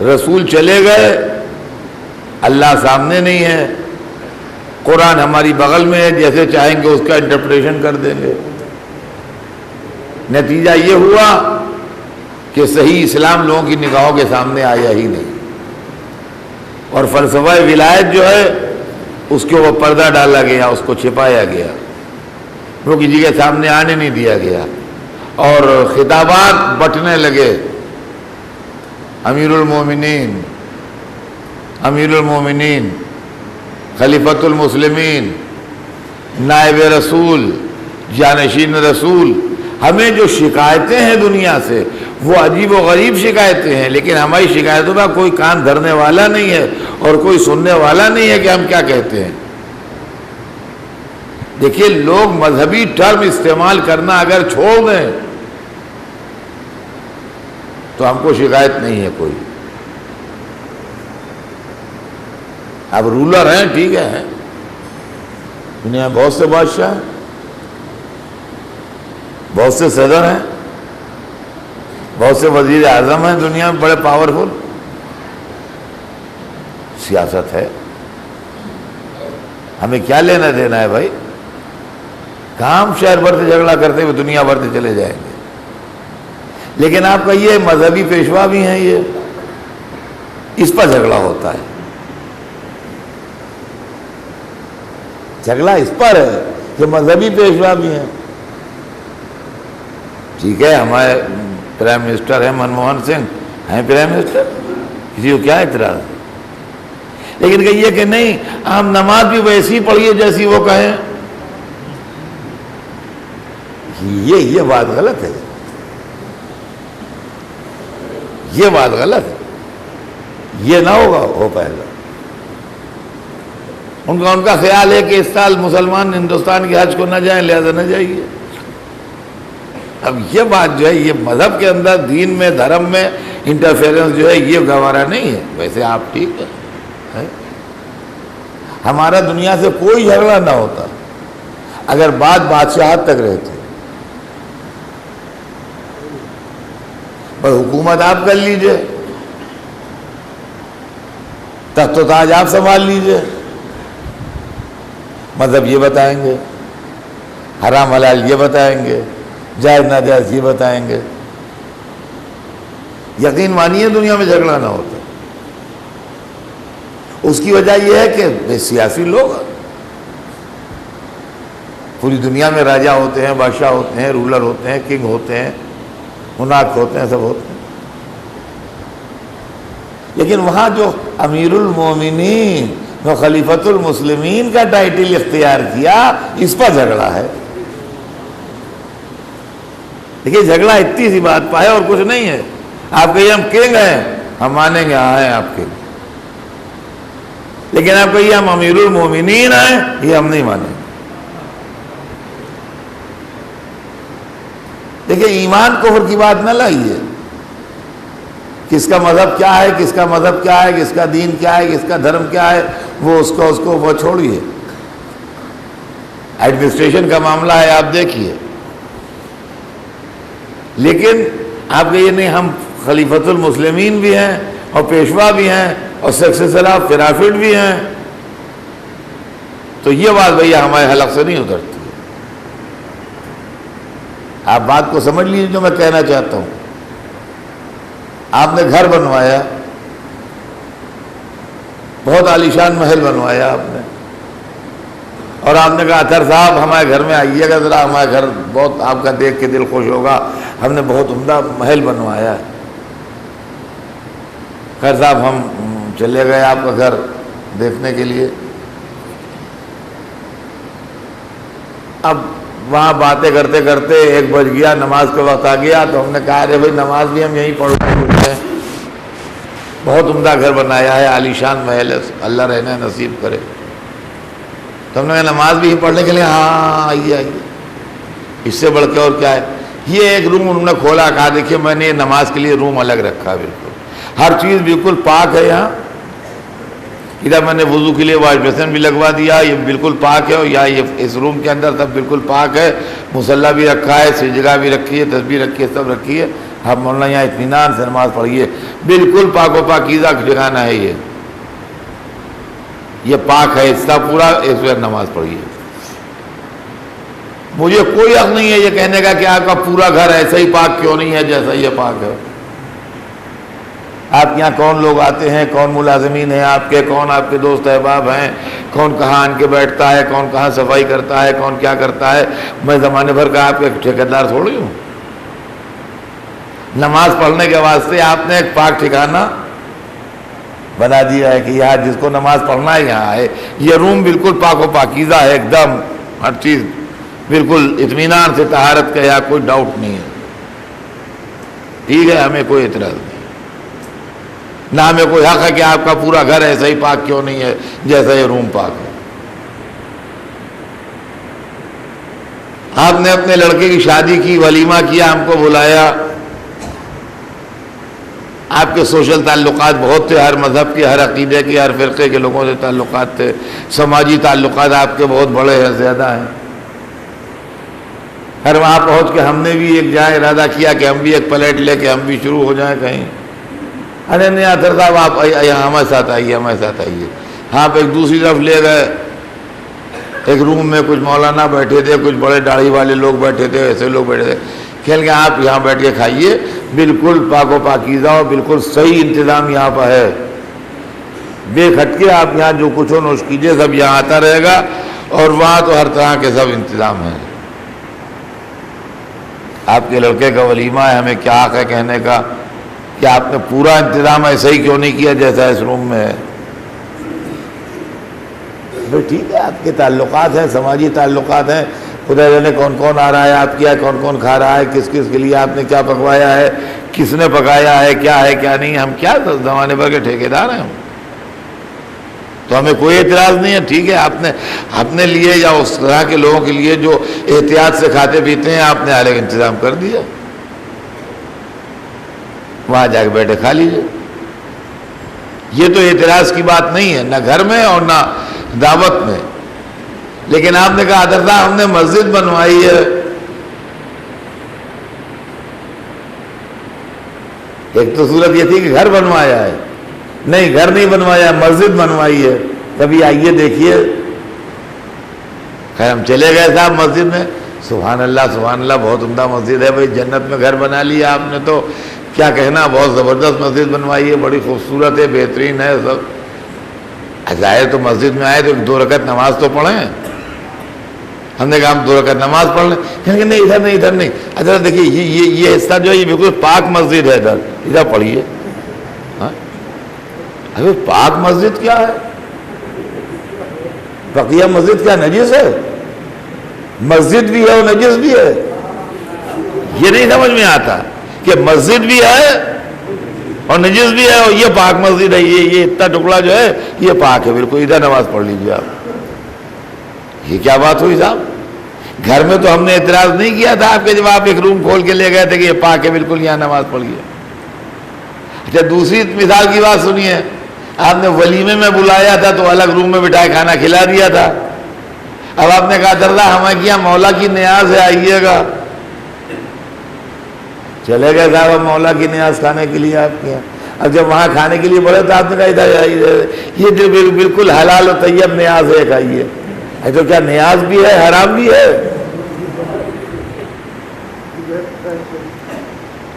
رسول چلے گئے، اللہ سامنے نہیں ہے، قرآن ہماری بغل میں ہے، جیسے چاہیں گے اس کا انٹرپریشن کر دیں گے۔ نتیجہ یہ ہوا کہ صحیح اسلام لوگوں کی نگاہوں کے سامنے آیا ہی نہیں، اور فلسفہ ولایت جو ہے اس کے اوپر پردہ ڈالا گیا، اس کو چھپایا گیا، وہ کسی کے سامنے آنے نہیں دیا گیا، اور خطابات بٹنے لگے، امیر المومنین، امیر المومنین، خلیفۃ المسلمین، نائب رسول، جانشین رسول۔ ہمیں جو شکایتیں ہیں دنیا سے وہ عجیب و غریب شکایتیں ہیں، لیکن ہماری شکایتوں کا کوئی کان دھرنے والا نہیں ہے اور کوئی سننے والا نہیں ہے کہ ہم کیا کہتے ہیں۔ دیکھیے، لوگ مذہبی ٹرم استعمال کرنا اگر چھوڑ دیں تو ہم کو شکایت نہیں ہے کوئی۔ اب رولر ہیں، ٹھیک ہے، دنیا میں بہت سے بادشاہ ہیں، بہت سے صدر ہیں، بہت سے وزیر اعظم ہیں دنیا میں، بڑے پاورفل، سیاست ہے، ہمیں کیا لینا دینا ہے بھائی؟ کہاں ہم شہر بھر سے جھگڑا کرتے ہوئے دنیا بھر سے چلے جائیں گے؟ لیکن آپ کا یہ مذہبی پیشوا بھی ہیں، یہ اس پر جھگڑا ہوتا ہے، جھگڑا اس پر ہے کہ مذہبی پیشوا بھی ہیں۔ ٹھیک ہے، ہمارے پرائم منسٹر ہیں منموہن سنگھ، ہیں پرائم منسٹر، کسی کو کیا اعتراض ہے؟ لیکن کہیے کہ نہیں، آپ نماز بھی ویسی پڑھیے جیسی وہ کہیں، یہ بات غلط ہے، یہ بات غلط ہے، یہ نہ ہوگا ہو پائے گا۔ ان کا خیال ہے کہ اس سال مسلمان ہندوستان کے حج کو نہ جائیں، لہذا نہ جائیے۔ اب یہ بات جو ہے، یہ مذہب کے اندر، دین میں، دھرم میں انٹرفیئرنس جو ہے، یہ گوارا نہیں ہے۔ ویسے آپ ٹھیک ہے، ہمارا دنیا سے کوئی جھگڑا نہ ہوتا اگر بات بادشاہت تک رہتی، پر حکومت آپ کر لیجئے، تخت و تاج آپ سنبھال لیجئے، مذہب یہ بتائیں گے، حرام حلال یہ بتائیں گے، جائز ناجائز یہ بتائیں گے، یقین مانیے دنیا میں جھگڑا نہ ہوتا۔ اس کی وجہ یہ ہے کہ سیاسی لوگ پوری دنیا میں راجا ہوتے ہیں، بادشاہ ہوتے ہیں، رولر ہوتے ہیں، کنگ ہوتے ہیں، مناک ہوتے ہیں، سب ہوتے ہیں، لیکن وہاں جو امیر المومنین جو خلیفۃ المسلمین کا ٹائٹل اختیار کیا، اس پر جھگڑا ہے۔ دیکھیے، جھگڑا اتنی سی بات پہ ہے اور کچھ نہیں ہے۔ آپ کہیے ہم کنگ ہیں، ہم مانیں گے، ہاں ہیں آپ کنگ، لیکن آپ کہیے ہم امیر المومنین ہیں، یہ ہم نہیں مانیں گے۔ دیکھیے، ایمان کفر کی بات نہ لائیے، کس کا مذہب کیا ہے، کس کا مذہب کیا ہے، کس کا دین کیا ہے، کس کا دھرم کیا ہے، وہ اس کو وہ چھوڑیے۔ ایڈمنسٹریشن کا معاملہ ہے، آپ دیکھیے، لیکن آپ کہیے نہیں، ہم خلیفۃ المسلمین بھی ہیں اور پیشوا بھی ہیں اور سکسیسر آف خلافت بھی ہیں، تو یہ بات بھیا ہمارے حلق سے نہیں اترتی۔ آپ بات کو سمجھ لیجیے جو میں کہنا چاہتا ہوں۔ آپ نے گھر بنوایا، بہت عالیشان محل بنوایا آپ نے، اور آپ نے کہا اطہر صاحب ہمارے گھر میں آئیے گا ذرا، ہمارا گھر بہت آپ کا دیکھ کے دل خوش ہوگا، ہم نے بہت عمدہ محل بنوایا ہے۔ خیر صاحب ہم چلے گئے آپ کا گھر دیکھنے کے لیے، اب وہاں باتیں کرتے کرتے 1 بج گیا، نماز کا وقت آ گیا، تو ہم نے کہا ارے بھائی نماز بھی ہم یہیں پڑھ رہے ہیں، بہت عمدہ گھر بنایا ہے، عالیشان محل ہے، اللہ رہنا نصیب کرے۔ تو ہم نے کہا نماز بھی پڑھنے کے لیے، ہاں آئیے آئیے، اس سے بڑھ کے اور کیا ہے۔ یہ ایک روم انہوں نے کھولا، کہا دیکھیے میں نے یہ نماز کے لیے روم الگ رکھا، بالکل ہر چیز بالکل پاک ہے یہاں، ادھر میں نے وضو کے لیے واش بیسن بھی لگوا دیا، یہ بالکل پاک ہے، اور یا یہ اس روم کے اندر سب بالکل پاک ہے، مصلی بھی رکھا ہے، سجدہ بھی رکھی ہے، تسبیح رکھی ہے، سب رکھی ہے، آپ مولانا یہاں اطمینان سے نماز پڑھیے، بالکل پاک و پاکیزہ ٹھکانہ ہے، یہ پاک ہے حصہ پورا، اس پر نماز پڑھیے۔ مجھے کوئی حق نہیں ہے یہ کہنے کا کہ آپ کا پورا گھر ایسا ہی پاک کیوں نہیں ہے جیسا یہ پاک ہے۔ آپ کے یہاں کون لوگ آتے ہیں، کون ملازمین ہیں آپ کے، کون آپ کے دوست احباب ہیں، کون کہاں آن کے بیٹھتا ہے، کون کہاں صفائی کرتا ہے، کون کیا کرتا ہے، میں زمانے بھر کا آپ کے ٹھیکیدار تھوڑی ہوں۔ نماز پڑھنے کے واسطے آپ نے ایک پاک ٹھکانہ بنا دیا ہے کہ یہاں جس کو نماز پڑھنا ہے یہاں ہے، یہ روم بالکل پاک و پاکیزہ ہے، ایک دم ہر چیز بالکل اطمینان سے طہارت کا، یہاں کوئی ڈاؤٹ نہیں ہے، ٹھیک ہے، ہمیں کوئی اعتراض نہیں، نہ ہمیں کوئی حق ہے کہ آپ کا پورا گھر ایسا ہی پاک کیوں نہیں ہے جیسا یہ روم پاک ہے۔ آپ نے اپنے لڑکے کی شادی کی، ولیمہ کیا، ہم کو بلایا، آپ کے سوشل تعلقات بہت تھے، ہر مذہب کے، ہر عقیدے کے، ہر فرقے کے لوگوں سے تعلقات تھے، سماجی تعلقات آپ کے بہت بڑے ہیں، زیادہ ہیں۔ ہر وہاں پہنچ کے ہم نے بھی ایک جائے ارادہ کیا کہ ہم بھی ایک پلیٹ لے کے ہم بھی شروع ہو جائیں کہیں۔ ارے نہیں اطہر صاحب آپ ہمارے ساتھ آئیے، ہمارے ساتھ آئیے۔ ہاں پہ ایک دوسری طرف لے گئے، ایک روم میں کچھ مولانا بیٹھے تھے، کچھ بڑے داڑھی والے لوگ بیٹھے تھے، ایسے لوگ بیٹھے تھے، کھیل کے آپ یہاں بیٹھ کے کھائیے، بالکل پاک و پاکیزہ اور بالکل صحیح انتظام یہاں پر ہے، بے کھٹ کے آپ یہاں جو کچھ ہو نوش کیجیے، سب یہاں آتا رہے گا، اور وہاں تو ہر طرح کے سب انتظام ہیں۔ آپ کے لڑکے کا ولیمہ ہے، ہمیں کیا حق ہے کہنے کا کہ آپ نے پورا انتظام ایسا ہی کیوں نہیں کیا جیسا اس روم میں ہے؟ بھائی ٹھیک ہے، آپ کے تعلقات ہیں، سماجی تعلقات ہیں، خدا جانے کون کون آ رہا ہے آپ کیا، کون کون کھا رہا ہے، کس کس کے لیے آپ نے کیا پکوایا ہے، کس نے پکایا ہے کیا نہیں، ہم کیا زمانے بھر کے ٹھیکیدار ہیں، تو ہمیں کوئی اعتراض نہیں ہے، ٹھیک ہے، آپ نے اپنے لیے یا اس طرح کے لوگوں کے لیے جو احتیاط سے کھاتے پیتے ہیں آپ نے الگ انتظام کر دیا، وہاں جا کے بیٹھے کھا لیجیے، یہ تو اعتراض کی بات نہیں ہے، نہ گھر میں اور نہ دعوت میں۔ لیکن آپ نے کہا حضرت ہم نے مسجد بنوائی ہے، ایک تو صورت یہ تھی کہ گھر بنوایا ہے، نہیں گھر نہیں بنوایا، مسجد بنوائی ہے، کبھی آئیے دیکھیے۔ خیر ہم چلے گئے صاحب مسجد میں، سبحان اللہ بہت عمدہ مسجد ہے بھائی، جنت میں گھر بنا لیا آپ نے، تو کیا کہنا، بہت زبردست مسجد بنوائی ہے، بڑی خوبصورت ہے، بہترین ہے سب۔ ظاہر تو مسجد میں آئے تو 2 رکعت نماز تو پڑھیں، ہم نے کہا ہم 2 رکعت نماز پڑھ لیں، کہیں کہ نہیں ادھر نہیں، اچھا دیکھیے یہ حصہ جو ہے یہ بالکل پاک مسجد ہے، ادھر پڑھیے۔ ارے پاک مسجد کیا ہے؟ بقیہ مسجد کیا نجس ہے؟ مسجد بھی ہے اور نجس بھی ہے، یہ نہیں سمجھ میں آتا کہ مسجد بھی ہے اور نجس بھی ہے، اور یہ پاک مسجد ہے، یہ اتنا ٹکڑا جو ہے یہ پاک ہے، بالکل ادھر نماز پڑھ لیجیے آپ۔ یہ کیا بات ہوئی صاحب؟ گھر میں تو ہم نے اعتراض نہیں کیا تھا آپ کے، جب آپ ایک روم کھول کے لے گئے تھے کہ یہ پاک ہے، بالکل یہاں نماز پڑھیے۔ اچھا دوسری مثال کی بات سنیے، آپ نے ولیمے میں بلایا تھا تو الگ روم میں بٹھائے کھانا کھلا دیا تھا، اب آپ نے کہا دردا ہمیں کیا مولا کی نیاز ہے آئیے گا، چلے گئے صاحب مولا کی نیاز کھانے کے لیے آپ کے، اب جب وہاں کھانے کے لیے بڑے تو آپ نے کہا یہ جو بالکل حلال و طیب نیاز ہے کھائیے، تو کیا نیاز بھی ہے حرام بھی ہے؟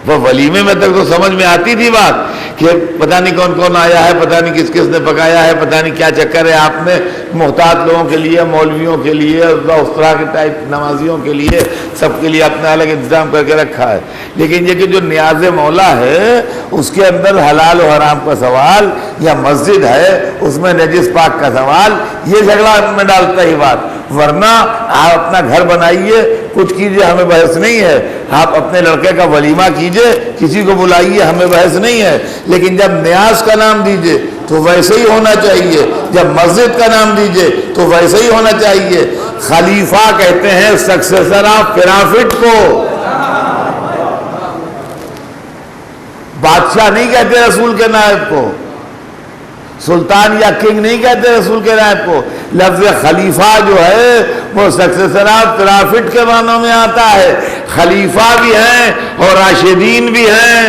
وہ ولیمے میں تک تو سمجھ میں آتی تھی بات کہ پتہ نہیں کون کون آیا ہے، پتہ نہیں کس کس نے پکایا ہے، پتہ نہیں کیا چکر ہے، آپ نے محتاط لوگوں کے لیے، مولویوں کے لیے، اس طرح کے ٹائپ نمازیوں کے لیے، سب کے لیے اپنا الگ انتظام کر کے رکھا ہے۔ لیکن یہ کہ جو نیاز مولا ہے اس کے اندر حلال و حرام کا سوال، یا مسجد ہے اس میں نجس پاک کا سوال، یہ جھگڑا میں ڈالتا ہی بات، ورنہ آپ اپنا گھر بنائیے، کچھ کیجئے، ہمیں بحث نہیں ہے، آپ اپنے لڑکے کا ولیمہ کیجئے، کسی کو بلائیے، ہمیں بحث نہیں ہے، لیکن جب نیاز کا نام دیجئے تو ویسے ہی ہونا چاہیے، جب مسجد کا نام دیجئے تو ویسے ہی ہونا چاہیے۔ خلیفہ کہتے ہیں سکسیسر آف پرافٹ کو، بادشاہ نہیں کہتے رسول کے نائب کو، سلطان یا کنگ نہیں کہتے رسول کے نائب کو. لفظ خلیفہ جو ہے وہ سکسیسر آف پرافٹ کے معنوں میں آتا ہے. خلیفہ بھی ہیں اور راشدین بھی ہیں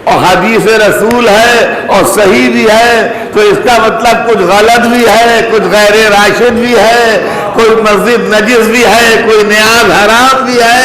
اور حدیث رسول ہے اور صحیح بھی ہے. تو اس کا مطلب کچھ غلط بھی ہے, کچھ غیر راشد بھی ہے, کوئی مسجد نجس بھی ہے, کوئی نیاز حرام بھی ہے.